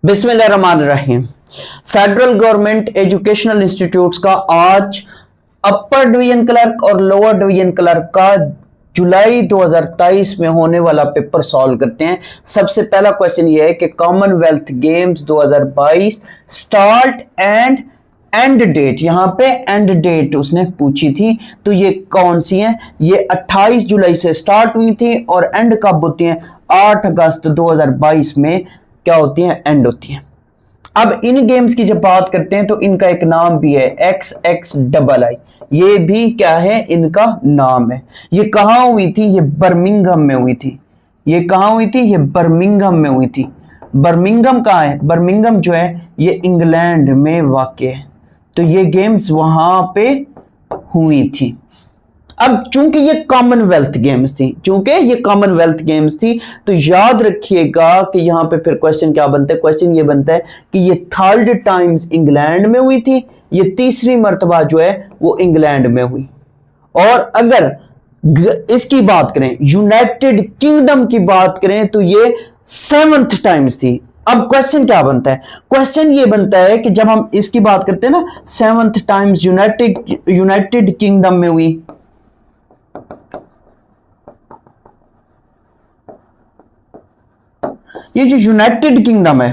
बिस्मिल्लाहिर्रहमानिर्रहीम। Federal government educational institutes का आज अपर डिवीजन क्लर्क और लोअर डिवीजन क्लर्क का जुलाई 2023 में होने वाला पेपर सॉल्व करते हैं। सबसे पहला क्वेश्चन ये है कि Commonwealth Games 2022 start and end date, यहां पे एंड डेट उसने पूछी थी, तो ये कौन सी है? ये 28 जुलाई से स्टार्ट हुई थी और एंड कब होती है? 8 अगस्त 2022 में क्या होती है? एंड होती है। अब इन गेम्स की जब बात करते हैं तो इनका एक नाम भी है XXII, ये भी क्या है? इनका नाम है। ये कहां हुई थी? ये बर्मिंघम में हुई थी। ये कहां हुई थी? ये बर्मिंघम में हुई थी। बर्मिंघम कहां है? बर्मिंघम जो है ये इंग्लैंड में वाक़ है, तो ये गेम्स वहां पे हुई थी। अब चूंकि ये कॉमनवेल्थ गेम्स थी, तो याद रखिएगा कि यहां पे फिर क्वेश्चन क्या बनता है? क्वेश्चन ये बनता है कि ये थर्ड टाइम्स इंग्लैंड में हुई थी, ये तीसरी मर्तबा जो है वो इंग्लैंड में हुई। और अगर इसकी बात करें, यूनाइटेड किंगडम की बात करें, तो ये 7th टाइम्स थी। अब क्वेश्चन क्या बनता है? क्वेश्चन ये बनता है कि जब हम इसकी बात करते हैं ना, 7th टाइम्स यूनाइटेड किंगडम में हुई, ये जो यूनाइटेड किंगडम है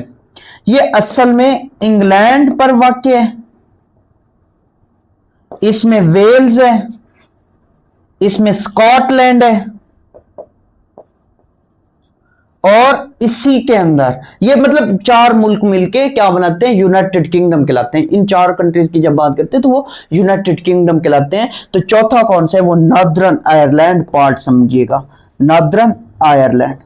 ये असल में इंग्लैंड पर वाक़ है। इसमें वेल्स है, इसमें स्कॉटलैंड है, और इसी के अंदर ये मतलब 4 मुल्क मिलके क्या बनाते हैं? यूनाइटेड किंगडम कहलाते हैं। इन 4 कंट्रीज की जब बात करते हैं तो वो यूनाइटेड किंगडम कहलाते हैं। तो चौथा कौन सा है? वो नॉर्दर्न आयरलैंड पार्ट समझिएगा, नॉर्दर्न आयरलैंड।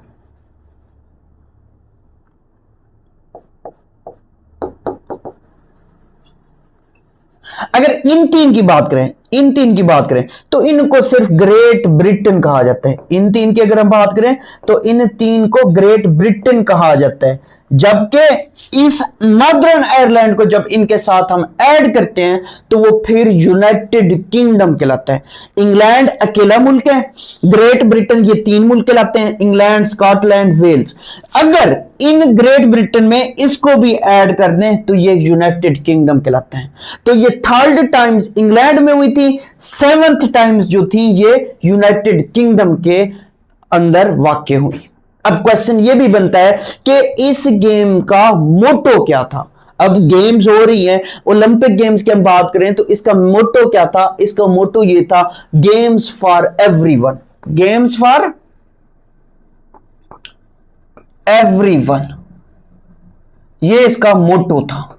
अगर इन तीन की बात करें तो इनको सिर्फ ग्रेट ब्रिटेन कहा जाता है। इन तीन की अगर हम बात करें तो इन तीन को ग्रेट ब्रिटेन कहा जाता है, जबकि इस नॉर्दर्न आयरलैंड को जब इनके साथ हम ऐड करते हैं तो वो फिर यूनाइटेड किंगडम कहलाता है। इंग्लैंड अकेला मुल्क है, ग्रेट ब्रिटेन ये 3 मुल्क कहलाते हैं, इंग्लैंड, स्कॉटलैंड, वेल्स। अगर इन ग्रेट ब्रिटेन में इसको भी ऐड कर दें तो ये यूनाइटेड किंगडम कहलाता है। तो ये थर्ड टाइम्स इंग्लैंड में हुई थी, 7th टाइम्स जो थी ये यूनाइटेड किंगडम के अंदर वाक़ हुई। अब क्वेश्चन ये भी बनता है कि इस गेम का मोटो क्या था? अब गेम्स हो रही हैं, ओलंपिक गेम्स की हम बात करें तो इसका मोटो क्या था? इसका मोटो ये था, games for everyone, games for everyone, ये इसका मोटो था।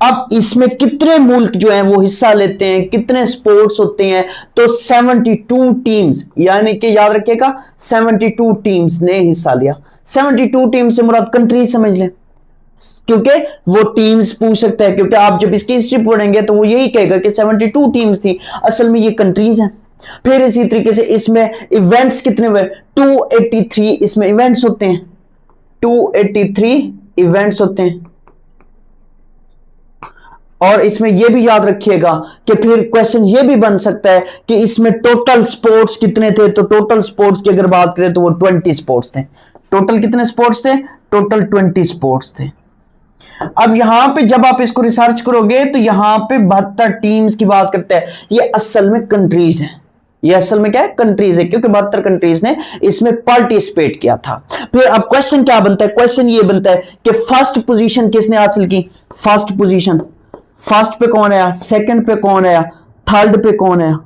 अब इसमें कितने मुल्क जो हैं वो हिस्सा लेते हैं, कितने स्पोर्ट्स होते हैं? तो 72 टीम्स, यानी कि याद रखिएगा 72 टीम्स ने हिस्सा लिया। 72 टीम्स से मुराद कंट्री समझ लें, क्योंकि वो टीम्स पूछ सकता है, क्योंकि आप जब इसकी हिस्ट्री पढ़ेंगे तो वो यही कहेगा कि 72 टीम्स थी, असल में ये कंट्रीज हैं। फिर इसी तरीके से इसमें इवेंट्स कितने हुए? 283 इसमें इवेंट्स होते हैं, 283 इवेंट्स होते हैं। और इसमें यह भी याद रखिएगा कि फिर क्वेश्चन यह भी बन सकता है कि इसमें टोटल स्पोर्ट्स कितने थे? तो टोटल स्पोर्ट्स की अगर बात करें तो वो 20 स्पोर्ट्स थे। टोटल कितने स्पोर्ट्स थे? टोटल 20 स्पोर्ट्स थे। अब यहां पे जब आप इसको रिसर्च करोगे तो यहां पे 72 टीम्स की बात करते हैं। ये असल में कंट्रीज है, ये असल में क्या है? कंट्रीज है, क्योंकि 72 कंट्रीज ने इसमें पार्टिसिपेट किया था। फिर अब क्वेश्चन क्या बनता है? क्वेश्चन ये बनता है कि फर्स्ट पोजीशन किसने हासिल की? फर्स्ट पोजीशन, फर्स्ट पे कौन आया, सेकंड पे कौन आया, थर्ड पे कौन आया?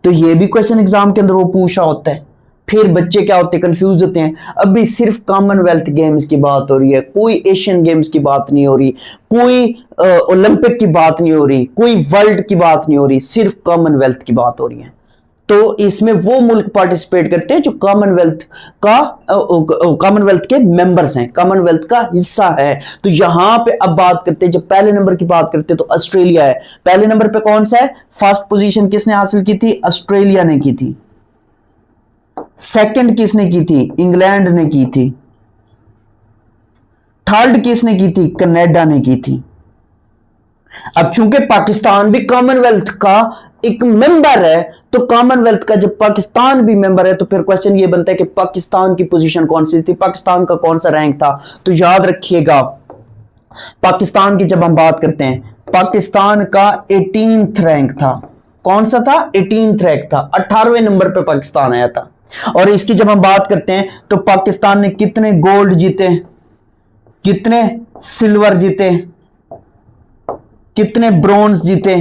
तो ये भी क्वेश्चन एग्जाम के अंदर वो पूछा होता है। फिर बच्चे क्या होते हैं? कंफ्यूज होते हैं। अभी सिर्फ कॉमनवेल्थ गेम्स की बात हो रही है, कोई एशियन गेम्स की बात नहीं हो रही, कोई ओलंपिक की बात नहीं हो रही, कोई वर्ल्ड की बात नहीं हो रही, सिर्फ कॉमनवेल्थ की बात हो रही है। तो इसमें वो मुल्क पार्टिसिपेट करते हैं जो कॉमनवेल्थ के मेंबर्स हैं, कॉमनवेल्थ का हिस्सा है। तो यहां पे अब बात करते हैं, जब पहले नंबर की बात करते हैं तो ऑस्ट्रेलिया है। पहले नंबर पे कौन सा है? फर्स्ट पोजीशन किसने हासिल की थी? ऑस्ट्रेलिया ने की थी। सेकंड किसने की थी? इंग्लैंड ने की थी। थर्ड किसने की थी? कनाडा ने की थी। अब चूंकि पाकिस्तान भी कॉमनवेल्थ का एक मेंबर है, तो कॉमनवेल्थ का जब पाकिस्तान भी मेंबर है तो फिर क्वेश्चन ये बनता है कि पाकिस्तान की पोजीशन कौन सी थी, पाकिस्तान का कौन सा रैंक था। तो याद रखिएगा पाकिस्तान की जब हम बात करते हैं, पाकिस्तान का 18th रैंक था। कौन सा था? 18th रैंक था, 18वें नंबर पे पाकिस्तान आया था। और इसकी जब हम बात करते हैं तो पाकिस्तान ने कितने गोल्ड जीते, कितने सिल्वर जीते, कितने ब्रॉन्ज जीते,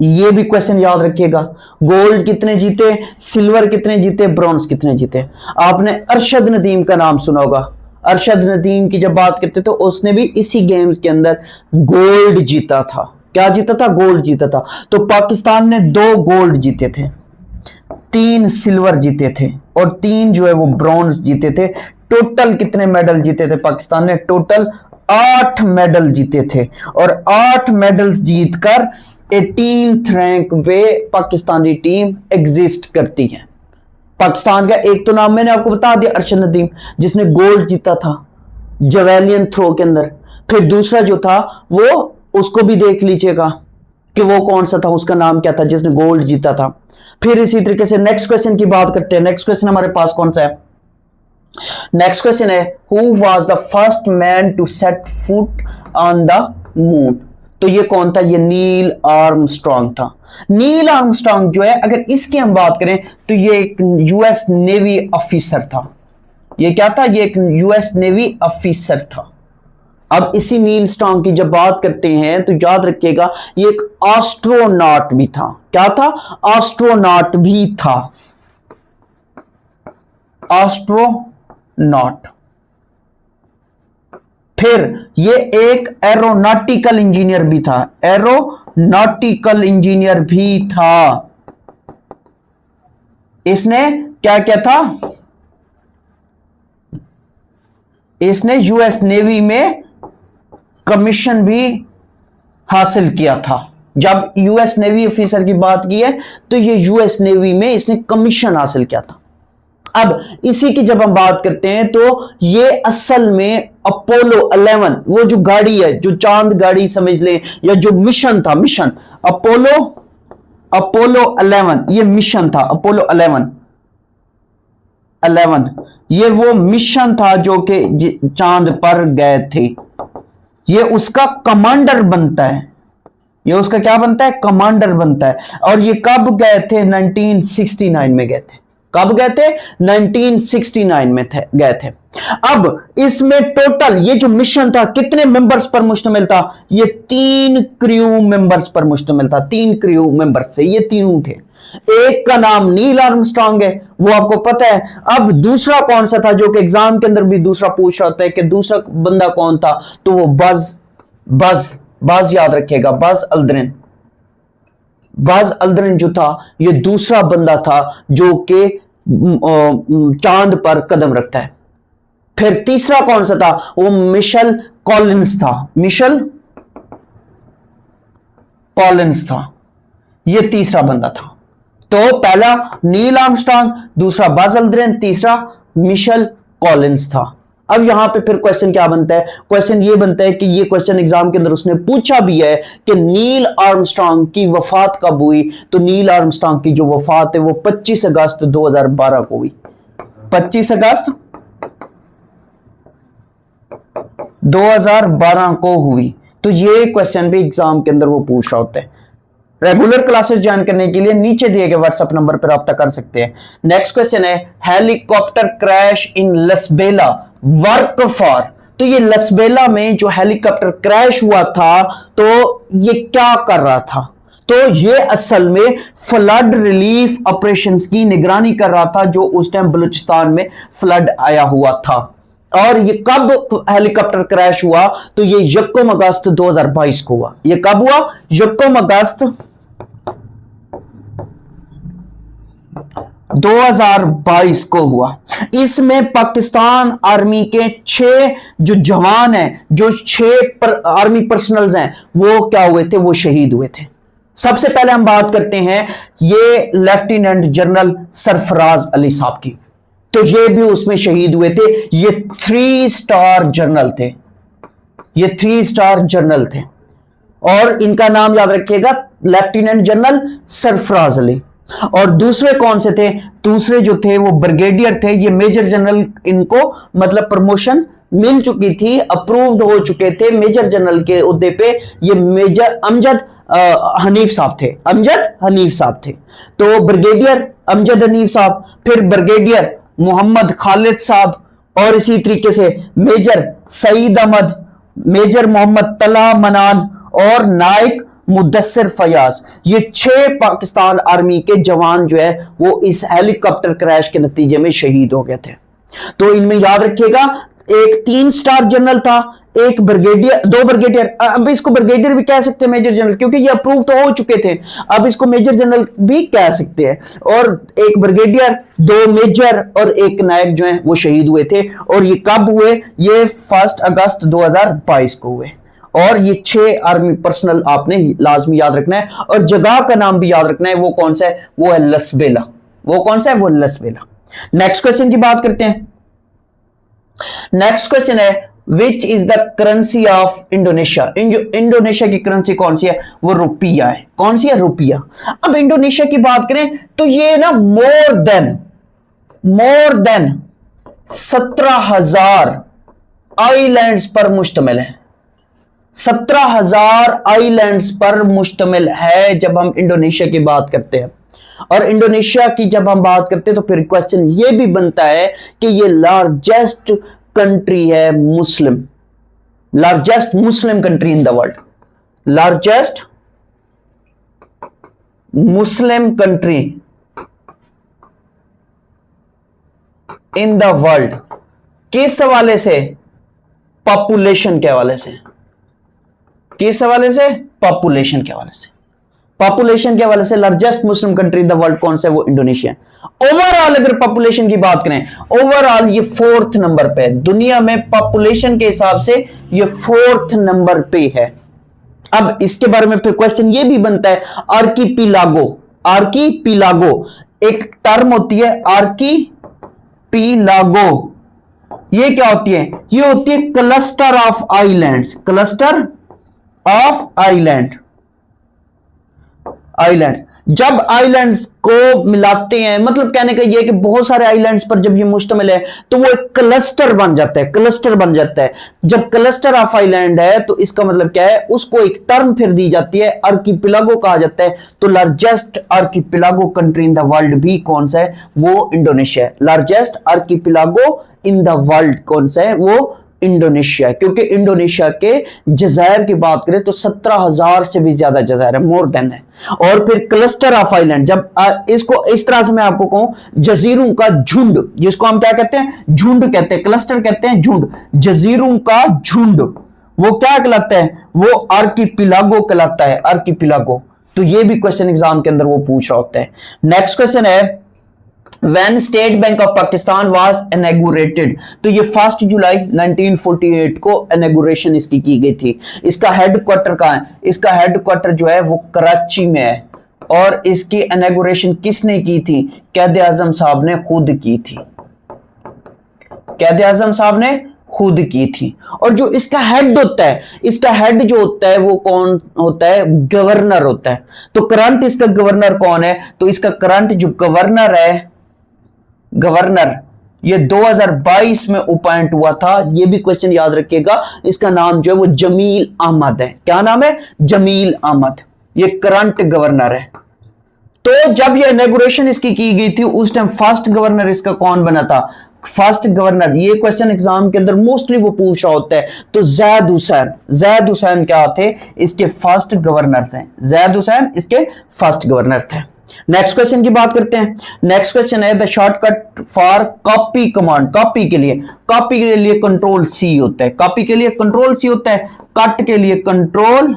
ये भी क्वेश्चन याद रखिएगा। गोल्ड कितने जीते, सिल्वर कितने जीते, ब्रॉन्ज कितने जीते। आपने अरशद नदीम का नाम सुना होगा। अरशद नदीम की जब बात करते तो उसने भी इसी गेम्स के अंदर गोल्ड जीता था। क्या जीता था? गोल्ड जीता था। तो पाकिस्तान ने 2 गोल्ड जीते थे, 3 सिल्वर जीते थे और 3 जो है वो ब्रॉन्ज जीते थे। टोटल कितने मेडल जीते थे पाकिस्तान ने? टोटल 8 मेडल जीते थे। और 8 मेडल्स जीतकर 18th रैंक पे पाकिस्तानी टीम एग्जिस्ट करती है। पाकिस्तान का एक तो नाम मैंने आपको बता दिया, अरशद नदीम, जिसने गोल्ड जीता था जवेलियन थ्रो के अंदर। फिर दूसरा जो था वो उसको भी देख लीजिएगा कि वो कौन सा था, उसका नाम क्या था जिसने गोल्ड जीता था। फिर इसी तरीके से नेक्स्ट क्वेश्चन की बात करते हैं। नेक्स्ट क्वेश्चन हमारे पास कौन सा है? नेक्स्ट क्वेश्चन है who was the first man to set foot on the moon. तो ये कौन था? ये नील आर्मस्ट्रांग था। नील आर्मस्ट्रांग जो है, अगर इसकी हम बात करें तो ये एक यूएस नेवी ऑफिसर था। ये क्या था? ये एक यूएस नेवी ऑफिसर था। अब इसी नील आर्मस्ट्रांग की जब बात करते हैं तो याद रखिएगा ये एक एस्ट्रोनॉट भी था। क्या था? एस्ट्रोनॉट भी था, एस्ट्रोनॉट। फिर ये एक एरोनॉटिकल इंजीनियर भी था, एरोनॉटिकल इंजीनियर भी था। इसने क्या क्या था? इसने यूएस नेवी में कमीशन भी हासिल किया था। जब यूएस नेवी ऑफिसर की बात की है तो ये यूएस नेवी में इसने कमीशन हासिल किया था। अब इसी की जब हम बात करते हैं तो ये असल में अपोलो 11, वो जो गाड़ी है, जो चांद गाड़ी समझ लें, या जो मिशन था, मिशन अपोलो 11, ये मिशन था अपोलो 11, ये वो मिशन था जो कि चांद पर गए थे। ये उसका कमांडर बनता है, ये उसका क्या बनता है? कमांडर बनता है। और ये कब गए थे? 1969 में गए थे। कब गए थे? 1969 में गए थे। अब इसमें टोटल ये जो मिशन था कितने मेंबर्स पर मुश्तमिल था? ये 3 क्रू मेंबर्स पर मुश्तमिल था। 3 क्रू मेंबर्स से ये तीनों थे। एक का नाम नील आर्मस्ट्रांग है, वो आपको पता है। अब दूसरा कौन सा था जो कि एग्जाम के अंदर भी दूसरा पूछ रहा होता है कि दूसरा बंदा कौन था? तो वो बज याद रखिएगा, बज अल्ड्रिन। बज अल्ड्रिन जो था ये दूसरा बंदा था जो कि चांद पर कदम रखता है। फिर तीसरा कौन सा था? वो मिशेल कॉलिंस था, मिशेल कॉलिंस था। ये तीसरा बंदा था। तो पहला नील आर्मस्ट्रांग, दूसरा बज अल्ड्रिन, तीसरा मिशेल कॉलिंस था। अब यहां पे फिर क्वेश्चन क्या बनता है? क्वेश्चन ये बनता है कि ये क्वेश्चन एग्जाम के अंदर उसने पूछा भी है कि नील आर्मस्ट्रांग की वफात कब हुई। तो नील आर्मस्ट्रांग की जो वफात है वो 25 अगस्त 2012 को हुई। 25 अगस्त 2012 को हुई। तो ये क्वेश्चन भी एग्जाम के अंदर वो पूछ रहा होता है। रेगुलर क्लासेस ज्वाइन करने के लिए नीचे दिए गए व्हाट्सएप नंबर पर रब्ता कर सकते हैं। नेक्स्ट क्वेश्चन है helicopter crash in Lasbela work for. तो ये लसबेला में जो हेलीकॉप्टर क्रैश हुआ था तो ये क्या कर रहा था? तो ये असल में फ्लड रिलीफ ऑपरेशंस की निगरानी कर रहा था जो उस टाइम बलूचिस्तान में फ्लड आया हुआ था। और ये कब हेलीकॉप्टर क्रैश हुआ? तो ये 1 अगस्त 2022 को हुआ। ये कब हुआ? 1 अगस्त 2022 को हुआ। इसमें पाकिस्तान आर्मी के 6 जो जवान हैं, जो 6 आर्मी पर्सनल्स हैं, वो क्या हुए थे? वो शहीद हुए थे। सबसे पहले हम बात करते हैं ये लेफ्टिनेंट जनरल सरफराज अली साहब की। तो ये भी उसमें शहीद हुए थे। ये 3 स्टार जनरल थे, ये 3 स्टार जनरल थे और इनका नाम याद रखिएगा लेफ्टिनेंट जनरल सरफराज अली। और दूसरे कौन से थे? दूसरे जो थे वो ब्रिगेडियर थे। ये मेजर जनरल, इनको मतलब प्रमोशन मिल चुकी थी, अप्रूव्ड हो चुके थे मेजर जनरल के ओहदे पे। ये मेजर अमजद हनीफ साहब थे, अमजद हनीफ साहब थे। तो ब्रिगेडियर अमजद हनीफ साहब, फिर ब्रिगेडियर मोहम्मद खालिद साहब, और इसी तरीके से मेजर सईद अहमद, मेजर मोहम्मद तला मनान और नायक मुदस्सिर फयाज। ये 6 पाकिस्तान आर्मी के जवान जो है वो इस हेलीकॉप्टर क्रैश के नतीजे में शहीद हो गए थे। तो इनमें याद रखिएगा, एक 3 स्टार जनरल था, एक ब्रिगेडियर, 2 ब्रिगेडियर, अब इसको ब्रिगेडियर भी कह सकते हैं मेजर जनरल, क्योंकि ये अप्रूव तो हो चुके थे, अब इसको मेजर जनरल भी कह सकते हैं। और एक ब्रिगेडियर, 2 मेजर और एक नायक जो है वो शहीद हुए थे। और ये कब हुए? ये 1 अगस्त 2022 को हुए। और ये 6 आर्मी पर्सनल आपने लाजमी याद रखना है, और जगह का नाम भी याद रखना है। वो कौन सा है? वो है लसबेला। वो कौन सा है? वो लसबेला। नेक्स्ट क्वेश्चन की बात करते हैं। नेक्स्ट क्वेश्चन है, which is the currency of Indonesia? Indonesia की करेंसी कौन सी है? वो रुपया है। कौन सी है? रुपया। अब इंडोनेशिया की बात करें तो ये ना मोर देन 17,000 आइलैंड्स पर मुश्तमिल है। 17,000 आइलैंड्स पर मुश्तमिल है जब हम इंडोनेशिया की बात करते हैं। और इंडोनेशिया की जब हम बात करते हैं तो फिर क्वेश्चन ये भी बनता है कि ये लार्जेस्ट कंट्री है Muslim, largest Muslim country in the world, largest Muslim country in the world. किस हवाले से? पॉपुलेशन के हवाले से। किस हवाले से? पॉपुलेशन के हवाले से। पॉपुलेशन के हवाले से largest Muslim country in the world कौन सा है? वो इंडोनेशिया। ओवरऑल अगर पॉपुलेशन की बात करें, ओवरऑल ये 4th नंबर पे है दुनिया में, पॉपुलेशन के हिसाब से ये 4th नंबर पे है। अब इसके बारे में फिर क्वेश्चन ये भी बनता है, आर्कीपिलागो। आर्कीपिलागो एक टर्म होती है, आर्कीपिलागो। ये क्या होती है? ये होती है cluster of islands, cluster of islands. जब आइलैंड्स को मिलाते हैं, मतलब कहने का ये कि बहुत सारे आइलैंड्स पर जब ये मुश्तमिल है तो वो एक क्लस्टर बन जाता है, क्लस्टर बन जाता है। जब क्लस्टर ऑफ आइलैंड है तो इसका मतलब क्या है? उसको एक टर्म फिर दी जाती है, आर्कीपिलागो कहा जाता है। तो largest archipelago country in the world भी कौन सा है? वो इंडोनेशिया है। Largest archipelago in the world कौन सा है? वो इंडोनेशिया है। क्योंकि इंडोनेशिया के जज़ायर की बात करें तो 17,000 से भी ज्यादा जज़ायर है, मोर देन है। और फिर क्लस्टर ऑफ आइलैंड, जब इसको इस तरह से मैं आपको कहूं, जजीरों का झुंड, जिसको हम क्या कहते हैं? झुंड कहते हैं, क्लस्टर कहते हैं झुंड। जजीरों का झुंड वो क्या कहलाता है? वो आर्कीपिलागो कहलाता है, आर्कीपिलागो। तो ये भी क्वेश्चन एग्जाम के अंदर वो पूछ रहा होता है। नेक्स्ट क्वेश्चन है, When State Bank of Pakistan was inaugurated, तो ये 1 जुलाई 1948 को इनॉग्रेशन इसकी की गई थी। इसका हेडक्वार्टर कहाँ है? इसका हेडक्वार्टर जो है वो कराची में है। और इसकी इनॉग्रेशन किसने की थी? कैद आजम साहब ने खुद की थी। कैद आजम साहब ने खुद की थी। और जो इसका हेड होता है, इसका हेड जो होता है वो कौन होता है? गवर्नर होता है। तो करंट इसका गवर्नर कौन है? तो इसका करंट जो गवर्नर है, गवर्नर, ये 2022 में अपॉइंट हुआ था। ये भी क्वेश्चन याद रखिएगा। इसका नाम जो है वो जमील अहमद है। क्या नाम है? जमील अहमद। ये करंट गवर्नर है। तो जब ये इनॉग्रेशन इसकी की गई थी उस टाइम फर्स्ट गवर्नर इसका कौन बना था? फर्स्ट गवर्नर, ये क्वेश्चन एग्जाम के अंदर मोस्टली वो पूछ रहा होता है। तो जैद हुसैन क्या थे? इसके फर्स्ट गवर्नर थे। जैद हुसैन इसके फर्स्ट गवर्नर थे। नेक्स्ट क्वेश्चन की बात करते हैं। नेक्स्ट क्वेश्चन है, the shortcut for copy command. Copy के लिए कंट्रोल सी होता है। कॉपी के लिए कंट्रोल सी होता है। कट के लिए कंट्रोल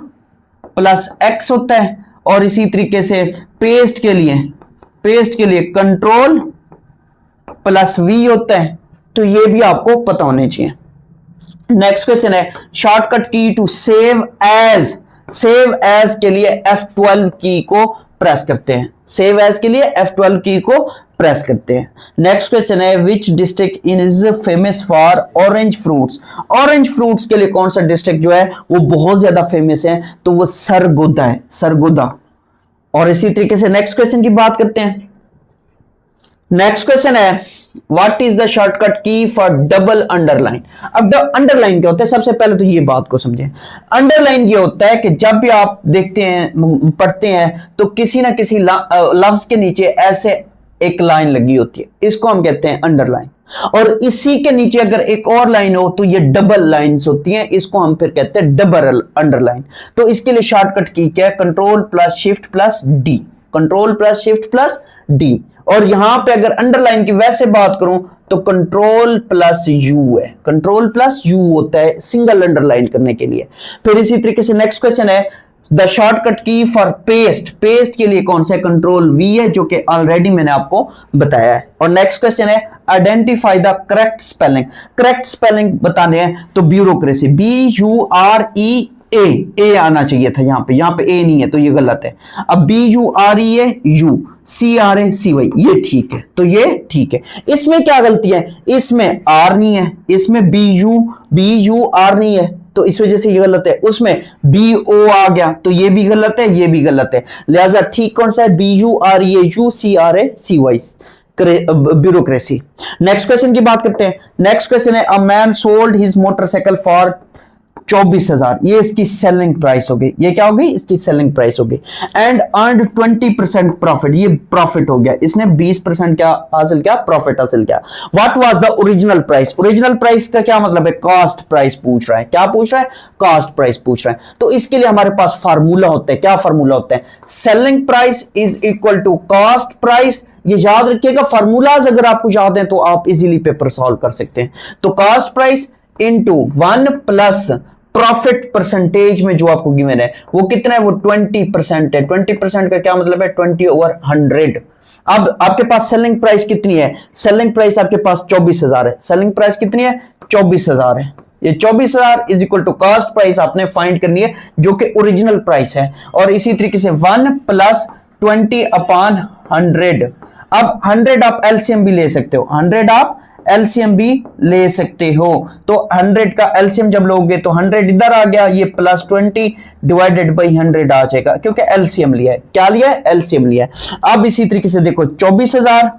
प्लस एक्स होता है। और इसी तरीके से पेस्ट के लिए कंट्रोल प्लस वी होता है। तो ये भी आपको पता होने चाहिए। नेक्स्ट क्वेश्चन है, शॉर्टकट की टू सेव एज के लिए F12 की को प्रेस करते हैं, सेव एज के लिए F12 की को प्रेस करते हैं। नेक्स्ट क्वेश्चन है which district is famous for orange fruits. Orange fruits के लिए कौन सा डिस्ट्रिक्ट जो है वो बहुत ज्यादा फेमस है, तो वो सरगोदा है, सरगोदा। और इसी तरीके से नेक्स्ट क्वेश्चन की बात करते हैं। नेक्स्ट क्वेश्चन है व्हाट इज द शॉर्टकट की फॉर डबल अंडरलाइन। अब अंडरलाइन क्या होता है, सबसे पहले तो ये बात को समझें। अंडरलाइन ये होता है कि जब भी आप देखते हैं, पढ़ते हैं, तो किसी ना किसी लफ्ज के नीचे ऐसे एक लाइन लगी होती है, इसको हम कहते हैं अंडरलाइन। और इसी के नीचे अगर एक और लाइन हो तो ये डबल लाइंस होती हैं, इसको हम फिर कहते हैं डबल अंडरलाइन। तो इसके लिए शॉर्टकट की क्या है, control plus shift plus D, control plus shift plus D. और यहां पे अगर अंडरलाइन की वैसे बात करूं तो कंट्रोल प्लस यू है, कंट्रोल प्लस यू होता है सिंगल अंडरलाइन करने के लिए। फिर इसी तरीके से नेक्स्ट क्वेश्चन है द शॉर्टकट की फॉर पेस्ट। पेस्ट के लिए कौन सा कंट्रोल वी है, जो कि ऑलरेडी मैंने आपको बताया है। और नेक्स्ट क्वेश्चन है identify the correct spelling. Correct spelling बताने हैं तो ब्यूरोक्रेसी, BURE आना चाहिए था, यहां पे ए नहीं है तो ये गलत है। अब BURE यू, CRACY ये ठीक है, तो ये ठीक है। इसमें क्या गलती है, इसमें आर नहीं है, इसमें BUR नहीं है, तो इस वजह से ये गलत है। उसमें BO आ गया तो ये भी गलत है, ये भी गलत है। लिहाजा ठीक कौन सा है, BUREU CRACY bureaucracy. Next question की बात करते हैं। नेक्स्ट क्वेश्चन है a man sold his motorcycle for 24,000, ये इसकी सेलिंग प्राइस हो गई। ये क्या हो गई, इसकी सेलिंग प्राइस हो गई। एंड अर्नड 20% प्रॉफिट, ये प्रॉफिट हो गया, इसने 20% क्या हासिल किया, प्रॉफिट हासिल किया। What was the original price. Original price का क्या मतलब है, कॉस्ट प्राइस पूछ रहा है। क्या पूछ रहा है, कॉस्ट प्राइस पूछ रहा है। तो इसके लिए हमारे पास फार्मूला होता है। क्या फार्मूला होता है, selling price is equal to cost price. ये याद रखिएगा, फार्मूलाज अगर आपको याद है तो आप इजीली पेपर सॉल्व कर सकते हैं। तो cost price into 1 plus profit percentage में जो आपको गिवन है वो कितना है, वो 20% है। 20% का क्या मतलब है, 20/100। अब आपके पास सेलिंग प्राइस कितनी है, सेलिंग प्राइस आपके पास 24,000 है। सेलिंग प्राइस कितनी है, 24,000 है। ये 24,000 is equal to cost price आपने फाइंड करनी है, जो कि ओरिजिनल प्राइस है। और इसी तरीके से 1 प्लस 20/100। अब 100 आप एलसीएम भी ले सकते हो, 100 आप एलसीएम भी ले सकते हो। तो 100 का एलसीएम जब लोगे तो 100 इधर आ गया, ये प्लस 20 डिवाइडेड बाई 100 आ जाएगा, क्योंकि एलसीएम लिया है। क्या लिया है, एलसीएम लिया है। अब इसी तरीके से देखो 24,000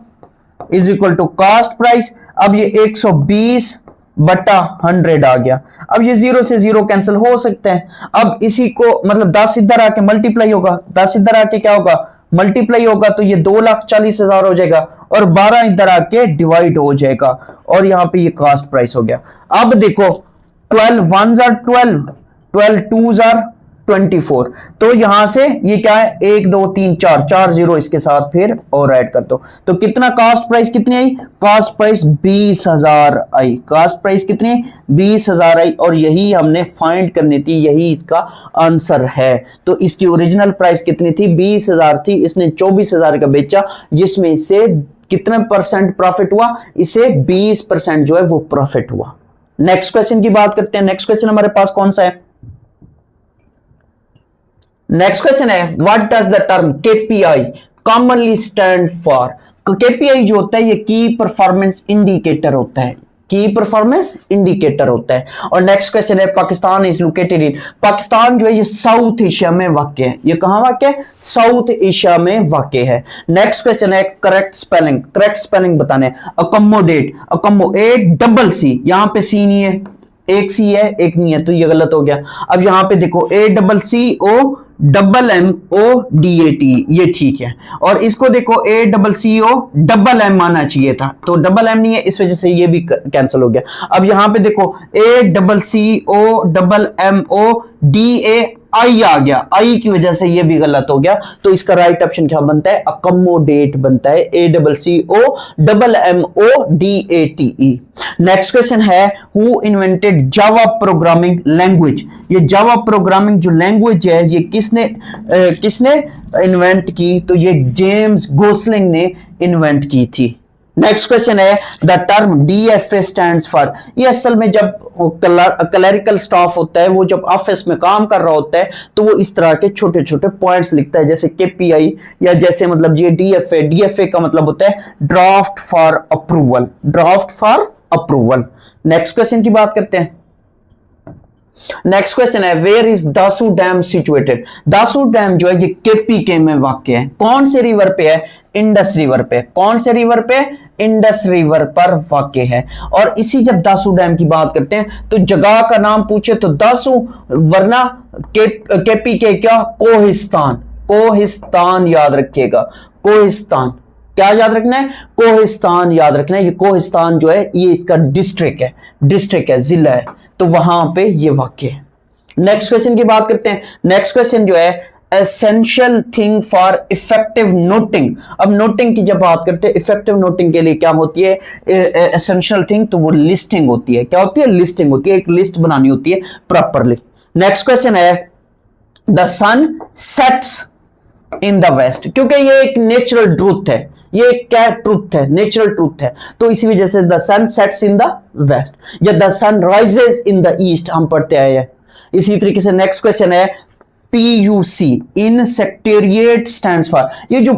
is equal to cost price. अब ये 120/100 आ गया। अब ये 0 से 0 कैंसिल हो सकते हैं। अब इसी को मतलब 10 इधर आके मल्टीप्लाई होगा, 10 इधर आके क्या होगा, मल्टीप्लाई होगा, तो ये 2,40,000 हो जाएगा। और 12 इधर आके डिवाइड हो जाएगा, और यहां पे ये कॉस्ट प्राइस हो गया। अब देखो 12 1s are 12, 12 2s are 24। तो यहां से ये क्या है, 1 2 3 4 4 0 इसके साथ फिर और ऐड कर दो। तो कितना कॉस्ट प्राइस कितनी आई, कॉस्ट प्राइस 20,000 आई। कॉस्ट प्राइस कितनी, 20,000 आई। और यही हमने फाइंड करनी थी, यही इसका आंसर है। तो इसकी ओरिजिनल प्राइस कितनी थी, 20,000 थी। इसने 24,000 का बेचा, जिसमें इससे कितना परसेंट प्रॉफिट हुआ, इसे 20% जो है वो प्रॉफिट हुआ। नेक्स्ट क्वेश्चन की बात करते हैं। नेक्स्ट क्वेश्चन हमारे पास कौन सा है, नेक्स्ट क्वेश्चन है what does the term KPI commonly stand for. KPI जो होता है ये की परफॉर्मेंस इंडिकेटर होता है, की परफॉर्मेंस इंडिकेटर होता है। और नेक्स्ट क्वेश्चन है Pakistan is located in. Pakistan जो है ये साउथ एशिया में वाक़ है। ये कहां वाक़ है, साउथ एशिया में वाक़ है। नेक्स्ट क्वेश्चन है करेक्ट स्पेलिंग। करेक्ट स्पेलिंग बताने, अकोमोडेट, अकोमोडेट डबल सी, यहां पे सी नहीं है, एक सी है एक नहीं है, तो ये गलत हो गया। अब यहां पे देखो ACCOMMODAT, ये ठीक है। और इसको देखो ACCOMM आना चाहिए था, तो डबल एम नहीं है, इस वजह से ये भी कैंसिल हो गया। अब यहां पे देखो ACCOMMODAI आ गया, आई की वजह से ये भी गलत हो गया। तो इसका राइट ऑप्शन क्या बनता है, अकोमोडेट बनता है, ACCOMMODATE। नेक्स्ट क्वेश्चन है who invented Java programming language. ये जावा प्रोग्रामिंग जो लैंग्वेज है ये किसने इन्वेंट की, तो ये जेम्स गोसलिंग ने इन्वेंट की थी। नेक्स्ट क्वेश्चन है the term DFA stands for. ये असल में जब क्लरिकल स्टाफ होता है वो जब ऑफिस में काम कर रहा होता है तो वो इस तरह के छोटे छोटे पॉइंट्स लिखता है, जैसे KPI या जैसे मतलब ये DFA का मतलब होता है draft for approval, draft for approval. Next question की बात करते हैं। नेक्स्ट क्वेश्चन है where is Dasu dam situated. Dasu dam जो है ये KPK में वाक़ है। कौन से रिवर पे है? इंडस रिवर पे। कौन से रिवर पे? इंडस रिवर पर वाक़ है। और इसी जब दासू डैम की बात करते हैं तो जगह का नाम पूछे तो दासू, वरना KPK क्या? कोहिस्तान। कोहिस्तान याद रखिएगा, कोहिस्तान। क्या याद रखना है? कोहिस्तान याद रखना है। ये कोहिस्तान जो है ये इसका डिस्ट्रिक्ट है, जिला है, तो वहां पे ये वाक़ है। नेक्स्ट क्वेश्चन की बात करते हैं। नेक्स्ट क्वेश्चन जो है essential thing for effective noting. अब नोटिंग की जब बात करते हैं, इफेक्टिव नोटिंग के लिए क्या होती है एसेंशियल थिंग? तो वो लिस्टिंग होती है। क्या होती है? लिस्टिंग होती है। एक लिस्ट बनानी होती है प्रॉपरली। नेक्स्ट क्वेश्चन है the sun sets in the west, क्योंकि ये एक नेचुरल ट्रूथ है, ये क्या ट्रूथ है? नेचुरल ट्रूथ है, तो इसी वजह से the sun sets in the west या the sun rises in the east हम पढ़ते आए हैं। इसी तरीके से नेक्स्ट क्वेश्चन है PUC in secretariat stands for. ये जो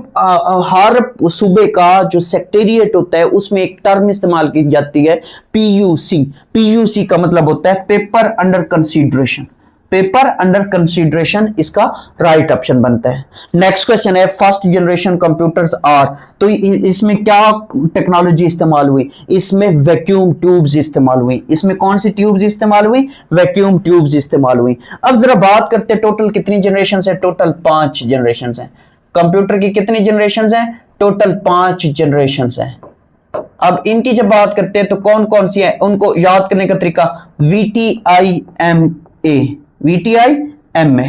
हर सूबे का जो सेक्टेरिएट होता है उसमें एक टर्म इस्तेमाल की जाती है PUC। PUC का मतलब होता है paper under consideration. Paper under consideration इसका राइट ऑप्शन बनता है। नेक्स्ट क्वेश्चन है फर्स्ट जनरेशन कंप्यूटर्स आर। तो इसमें क्या टेक्नोलॉजी इस्तेमाल हुई? इसमें वैक्यूम ट्यूब्स इस्तेमाल हुई। इसमें कौन सी ट्यूब्स इस्तेमाल हुई? वैक्यूम ट्यूब्स इस्तेमाल हुई। अब जरा बात करते हैं टोटल कितनी जनरेशन है? टोटल 5 जनरेशन है। कंप्यूटर की कितनी जनरेशन है? टोटल 5 जनरेशन है। अब इनकी जब बात करते हैं तो कौन कौन सी है उनको याद करने का तरीका VTIMA,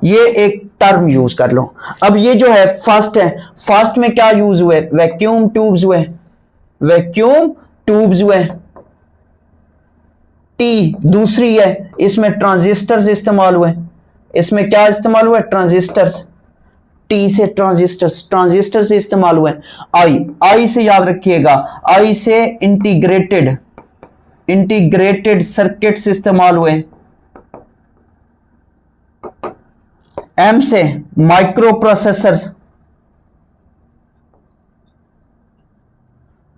ये एक टर्म यूज कर लो। अब ये जो है फर्स्ट है, फर्स्ट में क्या यूज हुए? वैक्यूम ट्यूब्स हुए, वैक्यूम ट्यूब्स हुए। T दूसरी है, इसमें ट्रांजिस्टर्स इस्तेमाल हुए। इसमें क्या इस्तेमाल हुआ? ट्रांजिस्टर्स। T से ट्रांजिस्टर से इस्तेमाल हुए। I से याद रखिएगा, I से इंटीग्रेटेड सर्किट्स इस्तेमाल हुए। M से माइक्रो प्रोसेसर्स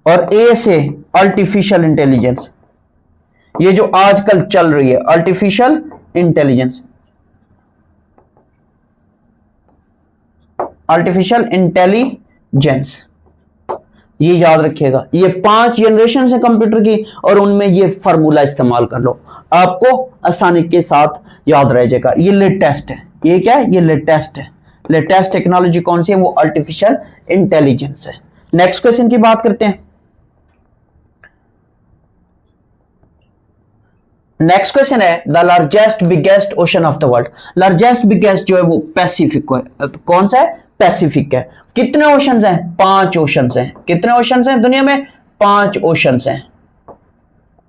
और A से आर्टिफिशियल इंटेलिजेंस। ये जो आजकल चल रही है आर्टिफिशियल इंटेलिजेंस, आर्टिफिशियल इंटेलिजेंस, ये याद रखिएगा। ये 5 जनरेशन है कंप्यूटर की और उनमें ये फार्मूला इस्तेमाल कर लो, आपको आसानी के साथ याद रह जाएगा। ये लेटेस्ट है। ये क्या है? ये लेटेस्ट है। लेटेस्ट टेक्नोलॉजी कौन सी है? वो आर्टिफिशियल इंटेलिजेंस है। नेक्स्ट क्वेश्चन की बात करते हैं। नेक्स्ट क्वेश्चन है the largest biggest ocean of the world. Largest biggest जो है वो पैसिफिक है। कौन सा है? पैसिफिक है। कितने ओशंस हैं? 5 ओशंस हैं। कितने ओशंस हैं दुनिया में? 5 ओशंस हैं।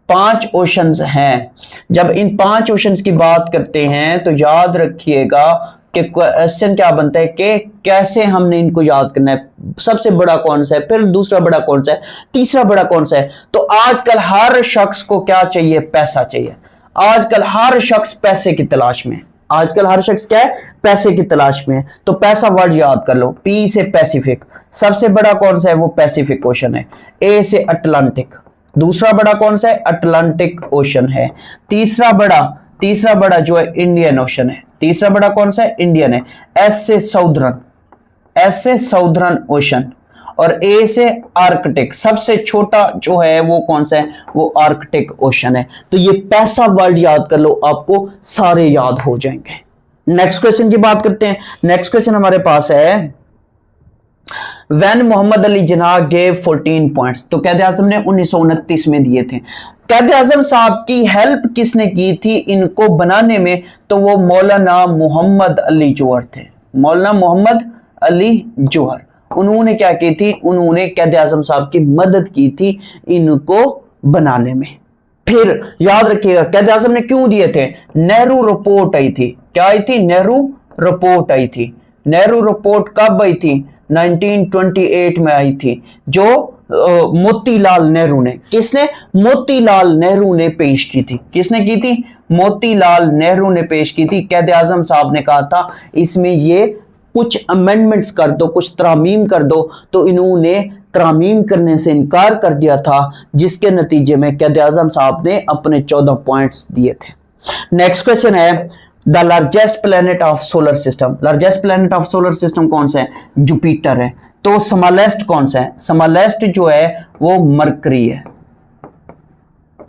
5 ओशंस हैं। जब इन 5 ओशंस की बात करते हैं तो याद रखिएगा कि क्वेश्चन क्या बनता है कि कैसे हमने इनको याद करना है। सबसे बड़ा कौन सा है, फिर दूसरा बड़ा कौन सा है, तीसरा बड़ा कौन सा है। तो आजकल हर शख्स को क्या चाहिए? पैसा चाहिए। आजकल हर शख्स पैसे की तलाश में। आजकल हर शख्स क्या है? पैसे की तलाश में है। तो पैसा वर्ड याद कर लो। P से पैसिफिक। सबसे बड़ा कौन सा है? वो पैसिफिक ओशन है। A से अटलांटिक। दूसरा बड़ा कौन सा है? अटलांटिक ओशन है। तीसरा बड़ा जो है इंडियन ओशन है। तीसरा बड़ा कौन सा है? इंडियन है। S से साउदर्न ओशन और A से आर्कटिक। सबसे छोटा जो है वो कौन सा है? वो आर्कटिक ओशन है। तो ये पैसा वर्ड याद कर लो, आपको सारे याद हो जाएंगे। नेक्स्ट क्वेश्चन की बात करते हैं। नेक्स्ट क्वेश्चन हमारे पास है When Mohammad Ali Jinnah gave 14 points. तो कैद आजम ने 1929 में दिए थे। कैद आजम साहब की हेल्प किसने की थी इनको बनाने में? तो वो मौलाना मोहम्मद अली जौहर थे। मौलाना मोहम्मद अली जौहर, उन्होंने क्या की थी? उन्होंने कैद आजम साहब की मदद की थी इनको बनाने में। फिर याद रखिएगा कैद आजम ने क्यों दिए थे? नेहरू रिपोर्ट आई थी। क्या आई थी? नेहरू रिपोर्ट आई थी। नेहरू रिपोर्ट कब आई थी? 1928 में आई थी, जो मोतीलाल नेहरू ने, किसने? मोतीलाल नेहरू ने पेश की थी। किसने की थी? मोतीलाल नेहरू ने पेश की थी। कैद आजम साहब ने कहा था इसमें ये कुछ अमेंडमेंट्स कर दो, कुछ तरामीम कर दो, तो इन्होंने तरामीम करने से इनकार कर दिया था, जिसके नतीजे में कैद आजम साहब ने अपने 14 पॉइंट्स दिए थे। नेक्स्ट क्वेश्चन है the largest planet of solar system. Largest planet of solar system कौन सा है? जुपिटर है। तो स्मॉलेस्ट कौन सा है? स्मॉलेस्ट जो है वो मरकरी है।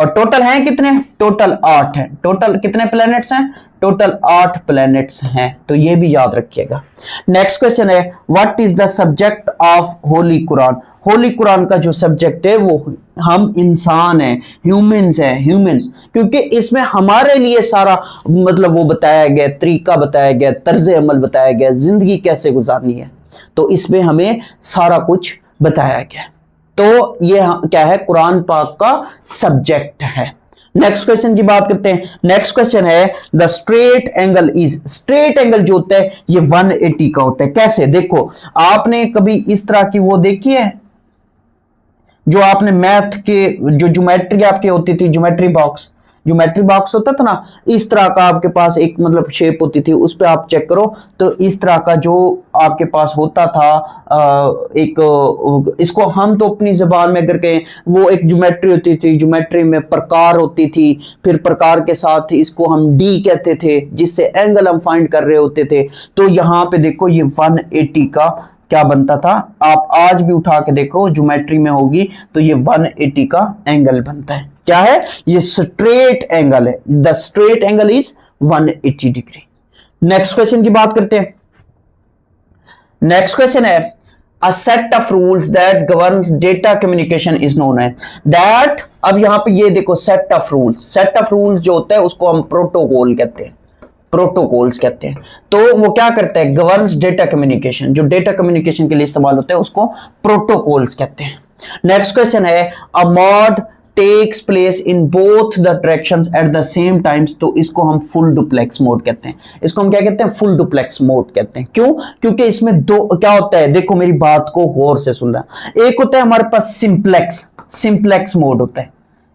और टोटल हैं कितने? टोटल 8 है। टोटल कितने प्लैनेट्स हैं? टोटल 8 प्लैनेट्स हैं, तो ये भी याद रखिएगा। नेक्स्ट क्वेश्चन है what is the subject of Holi Quran. Holi Quran का जो सब्जेक्ट है वो हम इंसान हैं, ह्यूमंस हैं, ह्यूमंस, क्योंकि इसमें हमारे लिए सारा मतलब वो बताया गया, तरीका बताया गया, तर्ज अमल बताया गया, जिंदगी कैसे गुजारनी है, तो इसमें हमें सारा कुछ बताया गया। तो ये क्या है? कुरान पाक का सब्जेक्ट है। नेक्स्ट क्वेश्चन की बात करते हैं। नेक्स्ट क्वेश्चन है the straight angle is. Straight angle जो होता है ये 180 का होता है। कैसे? देखो, आपने कभी इस तरह की वो देखी है जो आपने मैथ के जो ज्योमेट्री आपकी होती थी, ज्योमेट्री बॉक्स होता था ना, इस तरह का आपके पास एक मतलब शेप होती थी, उस पे आप चेक करो तो इस तरह का जो आपके पास होता था एक, इसको हम तो अपनी जबान में अगर कहें वो एक ज्योमेट्री होती थी। ज्योमेट्री में प्रकार होती थी, फिर प्रकार के साथ इसको हम डी कहते थे, जिससे एंगल हम फाइंड कर रहे होते थे। तो यहाँ पे देखो ये 180 का क्या बनता था, आप आज भी उठा के देखो ज्योमेट्री में होगी तो ये 180 का एंगल बनता है। क्या है? ये स्ट्रेट एंगल है। The straight angle is 180 degree. Next question की बात करते हैं। नेक्स्ट क्वेश्चन है a set of rules that governs data communication is known as that. अब यहां पे ये देखो set of rules, set of rules जो होता है उसको हम प्रोटोकॉल कहते हैं, प्रोटोकॉल्स कहते हैं। तो वो क्या करता है? गवर्न्स डेटा कम्युनिकेशन, जो डेटा कम्युनिकेशन के लिए इस्तेमाल होते हैं उसको प्रोटोकॉल्स कहते हैं। नेक्स्ट क्वेश्चन है a mode takes place in both the directions at the same times. तो इसको हम फुल डुप्लेक्स मोड कहते हैं। इसको हम क्या कहते हैं? फुल डुप्लेक्स मोड कहते हैं। क्यों? क्योंकि इसमें दो क्या होता है, देखो मेरी बात को गौर से सुनना। एक होता है हमारे पास सिंप्लेक्स मोड होता है,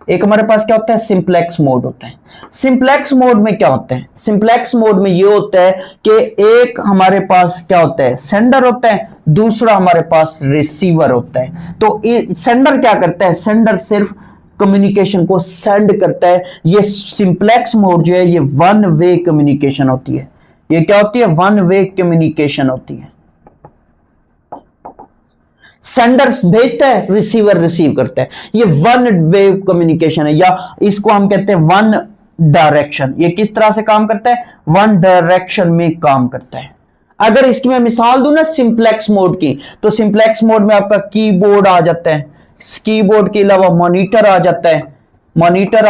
एक हमारे पास क्या होता है? सिंप्लेक्स मोड होता है। सिंप्लेक्स मोड में क्या होता है? सिंप्लेक्स मोड में ये होता है कि एक हमारे पास क्या होता है? सेंडर होता है, दूसरा हमारे पास रिसीवर होता है। तो सेंडर क्या करता है? सेंडर सिर्फ कम्युनिकेशन को सेंड करता है। ये सिंप्लेक्स मोड जो है ये 1 वे कम्युनिकेशन होती है। ये क्या होती है? 1 वे कम्युनिकेशन होती है। सेंडर भेजता है, रिसीवर रिसीव करता है। ये 1 वे कम्युनिकेशन है, या इसको हम कहते हैं 1 डायरेक्शन। ये किस तरह से काम करता है? 1 डायरेक्शन में काम करता है। अगर इसकी मैं मिसाल दूं ना सिंप्लेक्स मोड की, तो सिंप्लेक्स मोड में आपका कीबोर्ड आ जाता है, कीबोर्ड के अलावा मॉनिटर आ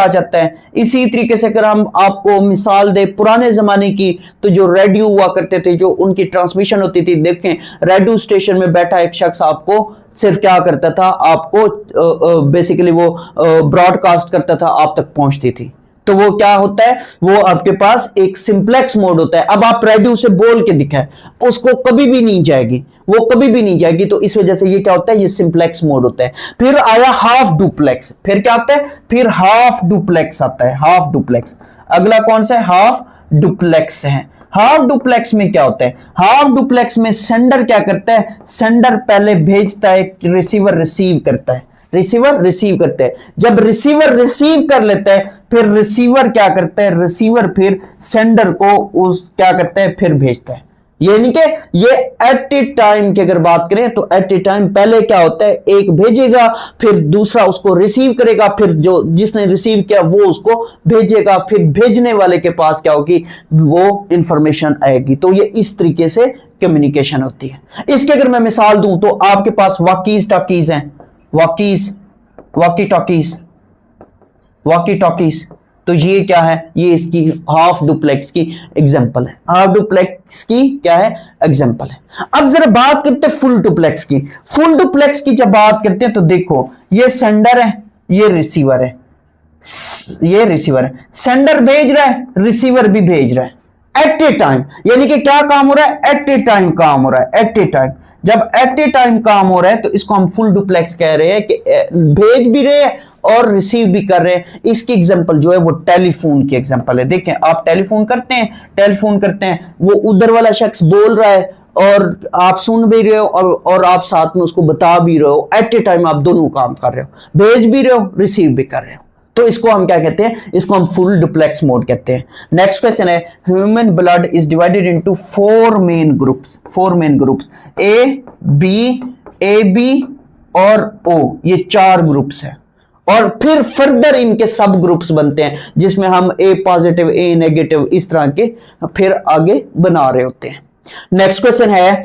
जाता है, इसी तरीके से अगर हम आपको मिसाल दे पुराने जमाने की, तो जो रेडियो हुआ करते थे, जो उनकी ट्रांसमिशन होती थी, देखें रेडियो स्टेशन में बैठा एक शख्स आपको सिर्फ क्या करता था? आपको बेसिकली वो ब्रॉडकास्ट करता था, आप तक पहुंचती थी। तो वो क्या होता है? वो आपके पास एक सिंप्लेक्स मोड होता है। अब आप रेडियो से बोल के दिखाएं, उसको कभी भी नहीं जाएगी, वो कभी भी नहीं जाएगी। तो इस वजह से ये क्या होता है? ये सिंप्लेक्स मोड होता है। फिर आया हाफ डुप्लेक्स। फिर क्या आता है? फिर हाफ डुप्लेक्स आता है, हाफ डुप्लेक्स। अगला कौन सा है? हाफ डुप्लेक्स है। हाफ डुप्लेक्स में क्या होता है? हाफ डुप्लेक्स में सेंडर क्या करता है? सेंडर पहले भेजता है, रिसीवर रिसीव करता है, रिसीवर रिसीव करते हैं। जब रिसीवर रिसीव कर लेता है, फिर रिसीवर क्या करता है? रिसीवर फिर सेंडर को उस क्या करता है? फिर भेजता है। यानी कि ये एट ए टाइम की अगर बात करें तो एट ए टाइम पहले क्या होता है? एक भेजेगा, फिर दूसरा उसको रिसीव करेगा, फिर जो जिसने रिसीव किया वो उसको भेजेगा, फिर भेजने वाले के पास क्या होगी? वो इंफॉर्मेशन आएगी। तो ये इस तरीके से कम्युनिकेशन होती है। इसकी अगर मैं मिसाल दूं तो आपके पास वॉकीज टॉकीज हैं, वॉकी टॉकीज। तो ये क्या है? ये इसकी हाफ डुप्लेक्स की एग्जांपल है। हाफ डुप्लेक्स की क्या है? एग्जांपल है। अब जरा बात करते हैं फुल डुप्लेक्स की। फुल डुप्लेक्स की जब बात करते हैं तो देखो ये सेंडर है, ये रिसीवर है, ये रिसीवर है। सेंडर भेज रहा है, रिसीवर भी भेज रहा है एट ए टाइम। यानी कि क्या काम हो रहा है? एट ए टाइम काम हो रहा है, एट ए टाइम। जब एट ए टाइम काम हो रहा है तो इसको हम फुल डुप्लेक्स कह रहे हैं कि भेज भी रहे हैं और रिसीव भी कर रहे हैं। इसकी एग्जांपल जो है वो टेलीफोन की एग्जांपल है। देखें, आप टेलीफोन करते हैं, वो उधर वाला शख्स बोल रहा है और आप सुन भी रहे हो और आप साथ में उसको बता भी रहे हो। एट ए टाइम आप दोनों काम कर रहे हो, भेज भी रहे हो, रिसीव भी कर रहे हो। तो इसको हम क्या कहते हैं? इसको हम फुल डुप्लेक्स मोड कहते हैं। नेक्स्ट क्वेश्चन है, human blood is divided into four main groups, A B और ओ, ये 4 ग्रुप्स है। और फिर फर्दर इनके सब ग्रुप्स बनते हैं जिसमें हम ए पॉजिटिव, ए नेगेटिव, इस तरह के फिर आगे बना रहे होते हैं। नेक्स्ट क्वेश्चन है,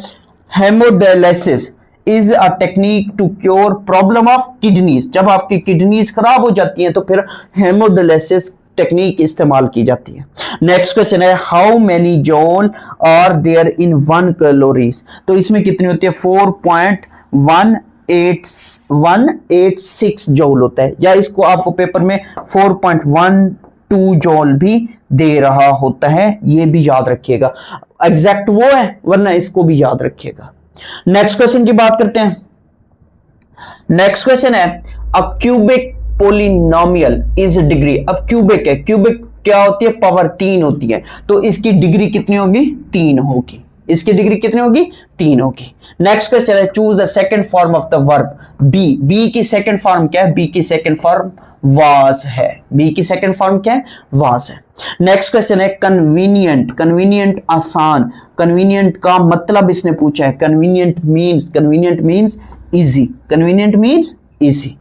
haemodialysis is a technique to cure problem of kidneys. जब आपकी किडनीज खराब हो जाती हैं तो फिर हेमोडायलिसिस टेक्निक इस्तेमाल की जाती है। नेक्स्ट क्वेश्चन है, how many joule are there in 1 calories. तो इसमें कितनी होती है? 4.186 जॉल होता है, या इसको आपको पेपर में 4.12 जॉल भी दे रहा होता है, ये भी याद रखिएगा। एग्जैक्ट वो है, वरना इसको भी याद रखिएगा। नेक्स्ट क्वेश्चन की बात करते हैं। नेक्स्ट क्वेश्चन है, a cubic polynomial is degree. अब क्यूबिक है, क्यूबिक क्या होती है? पावर 3 होती है, तो इसकी डिग्री कितनी होगी? 3 होगी। इसकी डिग्री कितनी होगी? 3 होगी। नेक्स्ट क्वेश्चन है, choose the second form of the verb be. Be की सेकंड फॉर्म क्या है? बी की सेकंड फॉर्म वाज है। बी की सेकंड फॉर्म क्या है? वाज है। नेक्स्ट क्वेश्चन है, कन्वीनियंट। कन्वीनियंट आसान, कन्वीनियंट का मतलब इसने पूछा है। Convenient means easy, convenient means easy.